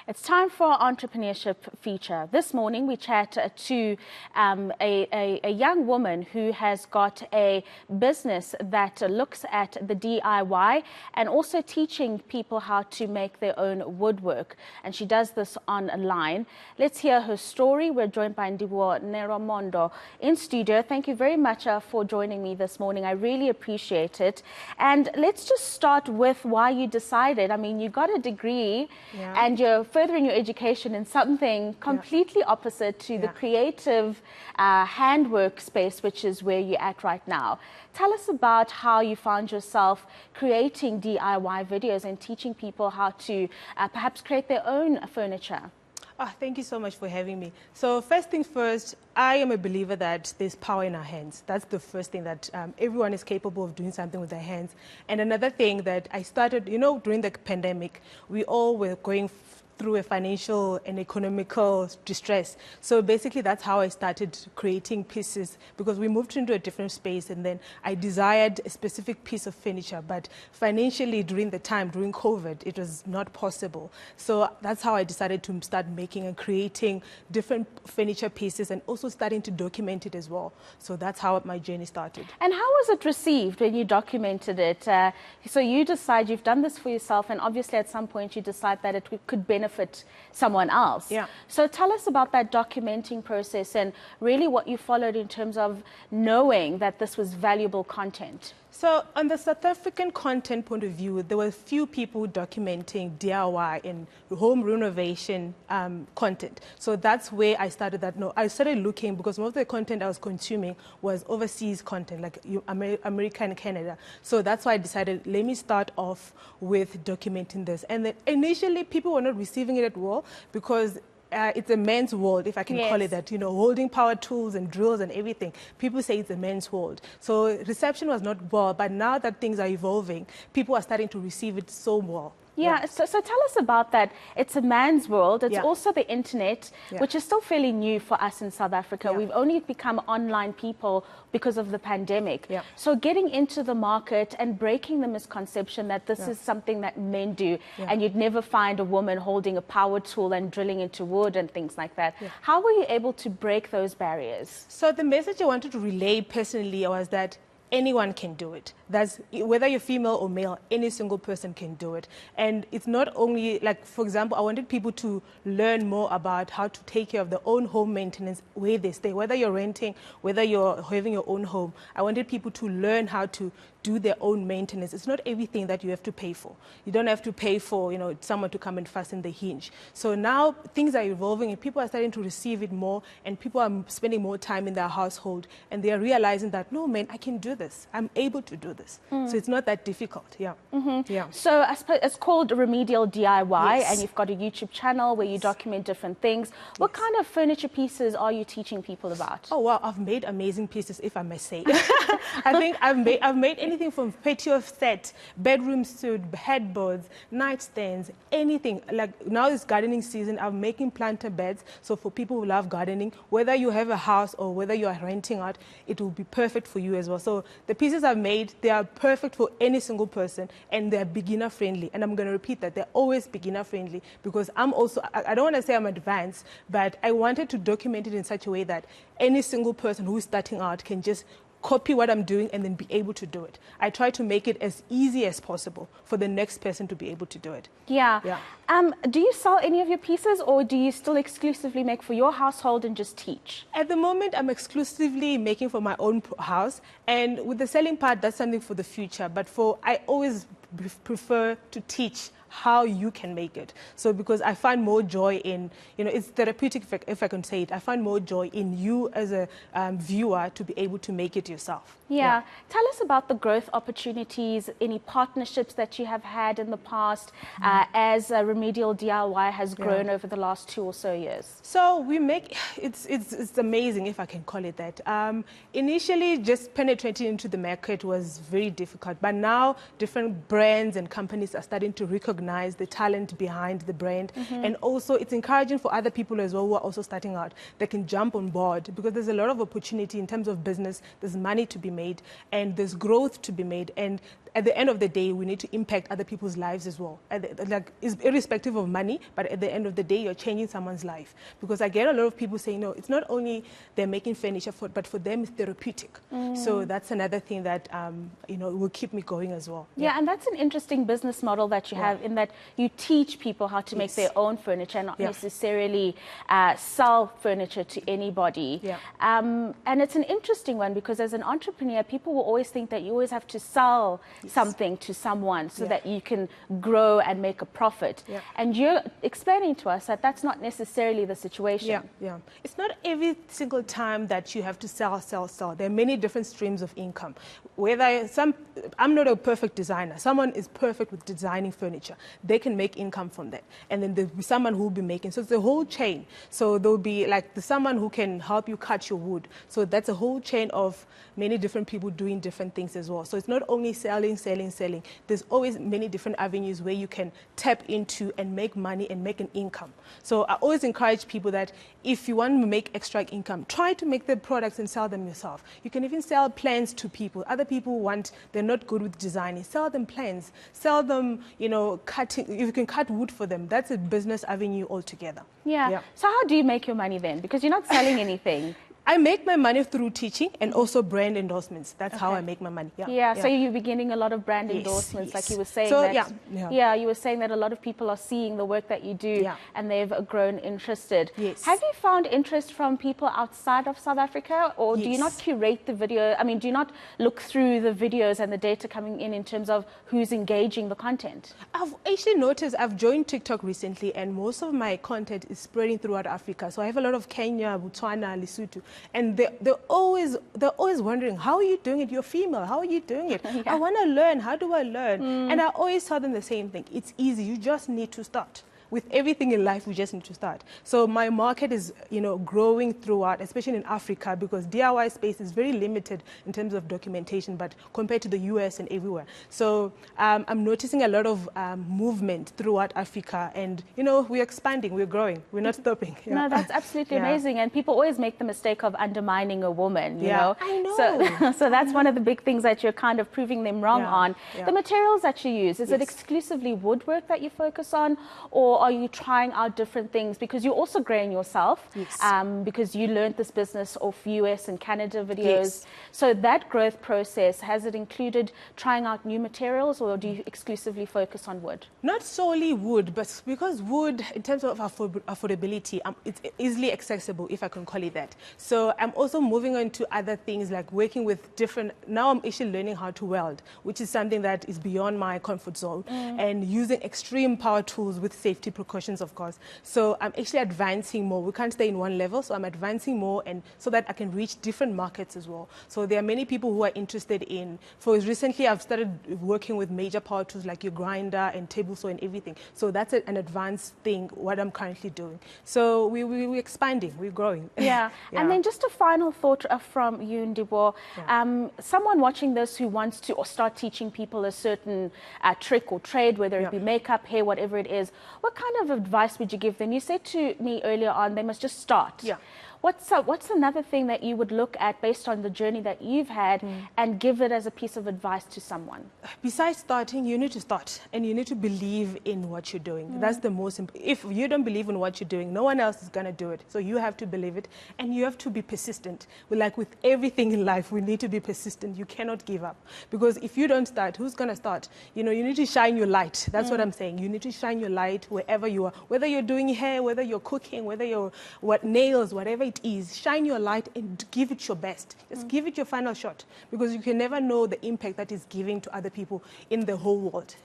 It's time for our entrepreneurship feature. This morning we chat to a young woman who has got a business that looks at the DIY and also teaching people how to make their own woodwork. And she does this online. Let's hear her story. We're joined by Ndivhuwo Nelwamondo in studio. Thank you very much for joining me this morning. I really appreciate it. And let's just start with why you decided. I mean, you got a degree and you're furthering your education in something completely opposite to the creative handwork space, which is where you're at right now. Tell us about how you found yourself creating DIY videos and teaching people how to perhaps create their own furniture. Oh, thank you so much for having me. So first things first, I am a believer that there's power in our hands. That's the first thing, that everyone is capable of doing something with their hands. And another thing that I started, during the pandemic, we all were going through a financial and economical distress. So basically that's how I started creating pieces, because we moved into a different space and then I desired a specific piece of furniture, but financially during COVID, it was not possible. So that's how I decided to start making and creating different furniture pieces and also starting to document it as well. So that's how my journey started. And how was it received when you documented it? So you decide you've done this for yourself, and obviously at some point you decide that it could benefit someone else. Yeah. So tell us about that documenting process and really what you followed in terms of knowing that this was valuable content. So on the South African content point of view, there were few people documenting DIY and home renovation content. So that's where I started that. No, I started looking, because most of the content I was consuming was overseas content, like America and Canada. So that's why I decided, let me start off with documenting this. And then initially people were not receiving it at all, because it's a man's world, if I can call it that, holding power tools and drills and everything. People say it's a man's world. So reception was not well, but now that things are evolving, people are starting to receive it so well. Yeah, so tell us about that. It's a man's world. It's also the internet, which is still fairly new for us in South Africa. We've only become online people because of the pandemic. So getting into the market and breaking the misconception that this is something that men do, and you'd never find a woman holding a power tool and drilling into wood and things like that. How were you able to break those barriers? So the message I wanted to relay personally was that anyone can do it. That's whether you're female or male, any single person can do it. And it's not only, like, for example, I wanted people to learn more about how to take care of their own home maintenance where they stay, whether you're renting, whether you're having your own home. I wanted people to learn how to do their own maintenance. It's not everything that you have to pay for. You don't have to pay for, someone to come and fasten the hinge. So now things are evolving and people are starting to receive it more, and people are spending more time in their household, and they are realizing that, no, man, I can do this. I'm able to do this. So it's not that difficult. So I suppose it's called Remedial DIY, and you've got a YouTube channel where you document different things. What kind of furniture pieces are you teaching people about? Oh, wow, I've made amazing pieces, if I may say. I think I've made anything from patio set, bedroom suite, headboards, nightstands, anything. Like now it's gardening season, I'm making planter beds. So for people who love gardening, whether you have a house or whether you are renting out, it will be perfect for you as well. So the pieces I've made, they are perfect for any single person, and they're beginner friendly. And I'm going to repeat that, they're always beginner friendly, because I don't want to say I'm advanced, but I wanted to document it in such a way that any single person who's starting out can just copy what I'm doing and then be able to do it. I try to make it as easy as possible for the next person to be able to do it. Do you sell any of your pieces, or do you still exclusively make for your household and just teach? At the moment, I'm exclusively making for my own house, and with the selling part, that's something for the future. But I always prefer to teach how you can make it. So because I find more joy in, it's therapeutic, if I can say it. I find more joy in you as a viewer to be able to make it yourself. Tell us about the growth opportunities, any partnerships that you have had in the past as Remedial DIY has grown over the last 2 or so years. So we make, it's amazing, if I can call it that. Initially, just penetrating into the market was very difficult, but now different brands and companies are starting to recognize the talent behind the brand. And also it's encouraging for other people as well who are also starting out. They can jump on board, because there's a lot of opportunity in terms of business. There's money to be made and there's growth to be made. And at the end of the day, we need to impact other people's lives as well. Like, it's irrespective of money, but at the end of the day, you're changing someone's life. Because I get a lot of people saying, no, it's not only they're making furniture, but for them, it's therapeutic. So that's another thing that, will keep me going as well. Yeah, and that's an interesting business model that you have, in that you teach people how to make their own furniture and not necessarily sell furniture to anybody. And it's an interesting one, because as an entrepreneur, people will always think that you always have to sell something to someone so that you can grow and make a profit. And you're explaining to us that that's not necessarily the situation. It's not every single time that you have to sell. There are many different streams of income. I'm not a perfect designer. Someone is perfect with designing furniture. They can make income from that. And then there'll be someone who will be making. So it's a whole chain. So there'll be like someone who can help you cut your wood. So that's a whole chain of many different people doing different things as well. So it's not only selling. There's always many different avenues where you can tap into and make money and make an income. So I always encourage people that if you want to make extra income, try to make the products and sell them yourself. You can even sell plans to people. Other people they're not good with designing. Sell them plans. Sell them, cutting. If you can cut wood for them, that's a business avenue altogether. So how do you make your money then? Because you're not selling anything. I make my money through teaching and also brand endorsements. That's how I make my money. So you're beginning a lot of brand endorsements, like you were saying. So, you were saying that a lot of people are seeing the work that you do and they've grown interested. Have you found interest from people outside of South Africa, or do you not curate the video? I mean, do you not look through the videos and the data coming in terms of who's engaging the content? I've actually noticed, I've joined TikTok recently, and most of my content is spreading throughout Africa. So I have a lot of Kenya, Botswana, Lesotho. And they're always wondering, how are you doing it? You're female. How are you doing it? I want to learn. How do I learn? And I always tell them the same thing. It's easy. You just need to start. With everything in life, we just need to start. So my market is, growing throughout, especially in Africa, because DIY space is very limited in terms of documentation, but compared to the US and everywhere. So I'm noticing a lot of movement throughout Africa, and, we're expanding, we're growing, we're not stopping. No, that's absolutely amazing. And people always make the mistake of undermining a woman, you know. I know. So that's one of the big things that you're kind of proving them wrong on. The materials that you use, is it exclusively woodwork that you focus on, or are you trying out different things? Because you're also growing yourself, because you learned this business off US and Canada videos. So that growth process, has it included trying out new materials, or do you exclusively focus on wood? Not solely wood, but because wood, in terms of affordability, it's easily accessible, if I can call it that. So I'm also moving on to other things, like working with different, now I'm actually learning how to weld, which is something that is beyond my comfort zone, and using extreme power tools with safety precautions, of course. So I'm actually advancing more. We can't stay in one level, so I'm advancing more, and so that I can reach different markets as well. So there are many people who are interested in, recently I've started working with major power tools like your grinder and table saw and everything. So that's an advanced thing, what I'm currently doing. So we're expanding, we're growing. And then just a final thought from you, Ndivhuwo. Someone watching this who wants to start teaching people a certain trick or trade, whether it be makeup, hair, whatever it is, what kind of advice would you give them? You said to me earlier on, they must just start. What's another thing that you would look at based on the journey that you've had and give it as a piece of advice to someone? Besides starting, you need to start, and you need to believe in what you're doing. That's the most important. If you don't believe in what you're doing, no one else is going to do it. So you have to believe it, and you have to be persistent. Like with everything in life, we need to be persistent. You cannot give up, because if you don't start, who's going to start? You need to shine your light. That's what I'm saying. You need to shine your light wherever you are, whether you're doing hair, whether you're cooking, whether you're nails, whatever it is. Shine your light and give it your best. Just give it your final shot, because you can never know the impact that is giving to other people in the whole world.